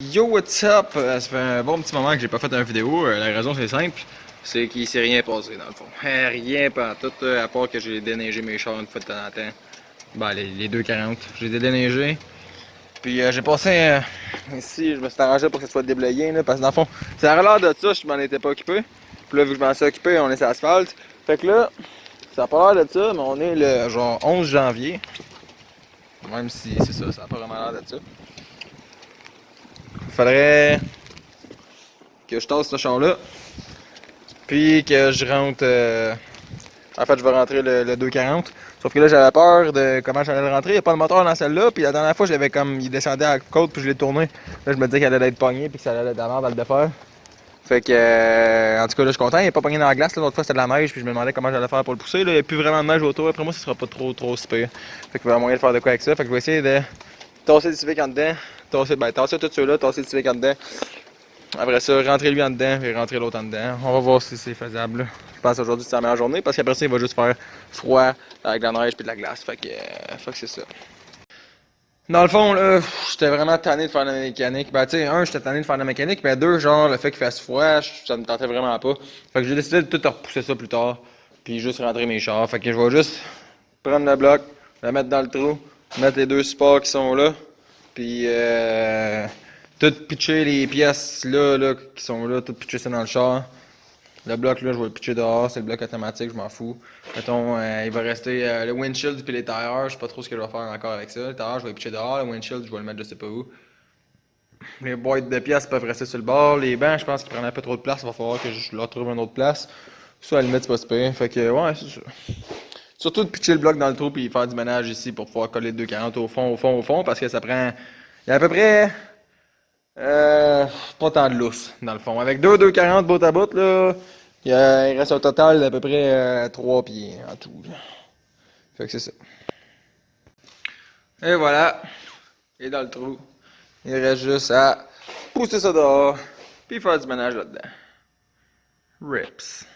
Yo, what's up? Ça fait un bon petit moment que j'ai pas fait une vidéo. La raison c'est simple, c'est qu'il s'est rien passé dans le fond. Rien pas tout, à part que j'ai déneigé mes chars une fois de temps en temps. Ben, les 240, j'ai déneigé. Puis j'ai passé ici, je me suis arrangé pour que ça soit déblayé, là, parce que dans le fond, ça a l'air de ça, je m'en étais pas occupé. Puis là, vu que je m'en suis occupé, on est sur l'asphalte. Fait que là, ça a pas l'air de ça, mais on est le genre 11 janvier. Même si c'est ça, ça a pas vraiment l'air de ça. Il faudrait que je tasse ce char-là. Puis que je rentre. En fait, je vais rentrer le 240. Sauf que là, j'avais peur de comment j'allais le rentrer. Il n'y a pas de moteur dans celle-là. Puis la dernière fois, je l'avais comme. Il descendait à la côte, puis je l'ai tourné. Là, je me disais qu'elle allait être pognée, puis que ça allait être de la merde à le défaire. Fait que. En tout cas, là, je suis content. Il n'est pas pogné dans la glace. L'autre fois, c'était de la neige, puis je me demandais comment j'allais faire pour le pousser. Là, il n'y a plus vraiment de neige autour. Après moi, ça sera pas trop si pire. Fait qu'il va y avoir moyen de faire de quoi avec ça. Fait que je vais essayer de tasser le Civic en dedans. Tasser tout ceux-là, tasser le Civic en dedans. Après ça, rentrer lui en dedans et rentrer l'autre en dedans. On va voir si c'est faisable. Je pense qu'aujourd'hui c'est la meilleure journée parce qu'après ça, il va juste faire froid avec de la neige et de la glace. Fait que c'est ça. Dans le fond, là, j'étais vraiment tanné de faire de la mécanique. Ben, tu sais, j'étais tanné de faire de la mécanique, mais deux, genre, le fait qu'il fasse froid, ça me tentait vraiment pas. Fait que j'ai décidé de tout repousser ça plus tard, puis juste rentrer mes chars. Fait que je vais juste prendre le bloc, le mettre dans le trou, mettre les deux supports qui sont là, puis tout pitcher les pièces là, qui sont là, tout pitcher ça dans le char. Le bloc là, je vais le pitcher dehors, c'est le bloc automatique, je m'en fous. Mettons, il va rester le windshield puis les tires, je sais pas trop ce que je vais faire encore avec ça. Les tires, je vais les pitcher dehors, le windshield, je vais le mettre je sais pas où. Les boîtes de pièces peuvent rester sur le bord. Les bancs, je pense qu'ils prennent un peu trop de place, il va falloir que je leur trouve une autre place. Ça, à la limite, c'est pas super. Fait que, ouais, c'est ça. Surtout de pitcher le bloc dans le trou puis faire du ménage ici pour pouvoir coller le 240 au fond, parce que ça prend. Il y a à peu près. Pas tant de lousse, dans le fond. Avec 240 bout à bout, là, il reste un total d'à peu près 3 pieds en tout. Là. Fait que c'est ça. Et voilà. Il est dans le trou. Il reste juste à pousser ça dehors, puis faire du ménage là-dedans. Rips.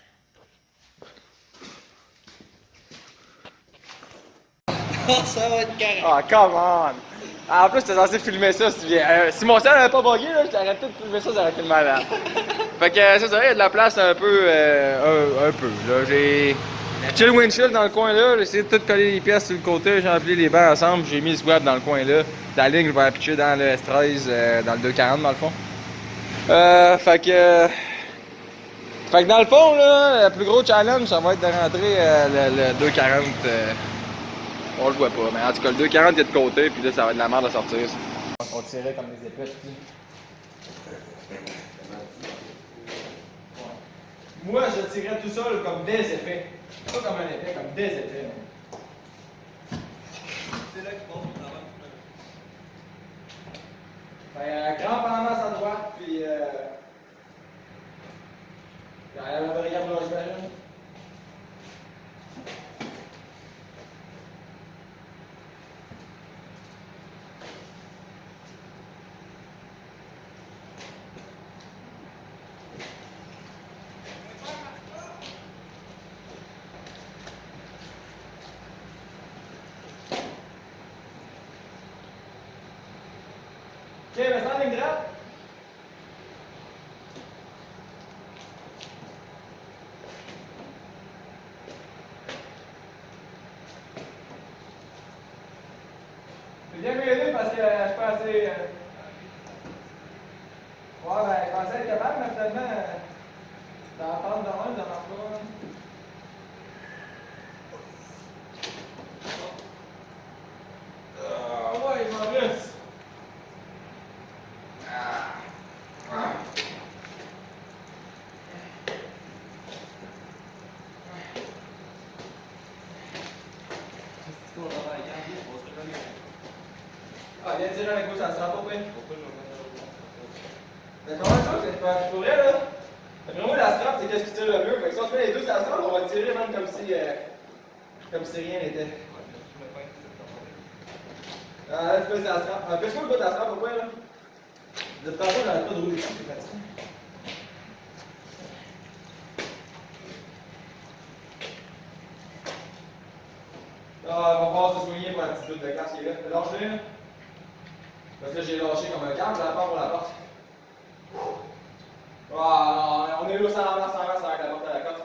Ça va être carré. Ah, come on! Ah, en plus, t'es censé filmer ça si mon ciel avait pas bugué, là, je t'aurais tout filmé ça, ça aurait été le malade. Fait que c'est ça, il y a de la place un peu, un peu, là. J'ai pitché le windshield dans le coin là, j'ai essayé de tout coller les pièces sur le côté, j'ai empilé les bancs ensemble, j'ai mis le squat dans le coin là. La ligne, je vais la pitcher dans le S13, dans le 240 dans le fond. Fait que dans le fond, là, le plus gros challenge, ça va être de rentrer le 240. On le voit pas, mais en tout cas, le 240 est de côté, puis là, ça va être de la merde à sortir. On tirait comme des épées. Moi, je tirais tout ça là, comme des épées. Pas comme un épée, comme des épées. C'est là qu'il passe au travail. Grand en masse à droite, puis derrière la barrière de l'Osberg. Ok, mais ça en ligne droite. Viens m'aider parce que je suis pas assez. Ouais, ben, je pensais être capable, mais finalement, d'en prendre de un, ça marche pas. Ah, ouais, il m'en reste. C'est qu'on travaille quand il passe le premier. Ah, viens tirer avec vous, ça sera pas prêt. Pourquoi je vais mettre Mais comment ça, c'est pas pour vrai, là? Après moi, la strap, c'est qu'est-ce qui tire le mieux. Fait que si on se met les deux sur la strap, on va tirer même comme si rien n'était. Ah, là, tu peux sur la strap. Empêche-moi le bout de la strap, pourquoi, là? De tantôt, j'arrête pas de rouler dessus, c'est fatigué. Ah, on va pouvoir se soigner pour la petite bout de casse qui est là. Lâche-le, là. Parce que là, j'ai lâché comme un câble, j'ai la peur pour la porte. Ah non, on est là, ça avance avec la porte à la cote.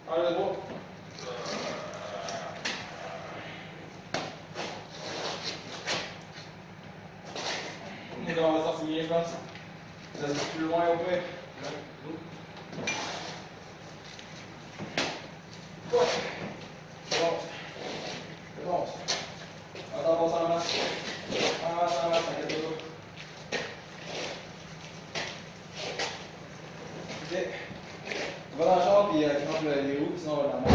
Enlève le bois. On va sortir bien, je pense. Ça va plus loin au pire. Ouais. C'est bon. C'est bon. Attends, on s'en masse. En masse, t'inquiète pas. Ok. On va dans le char puis tu manges les roues, sinon on va dans la main.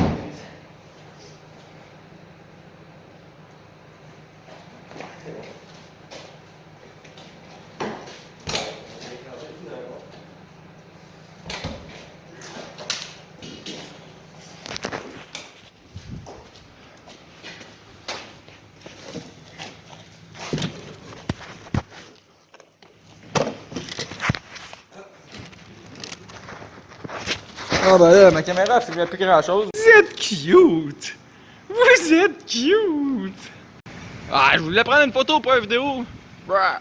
Ah ben là, ma caméra elle fait plus grand chose. Vous êtes cute! Vous êtes cute! Ah, je voulais prendre une photo pour une vidéo. Bruh.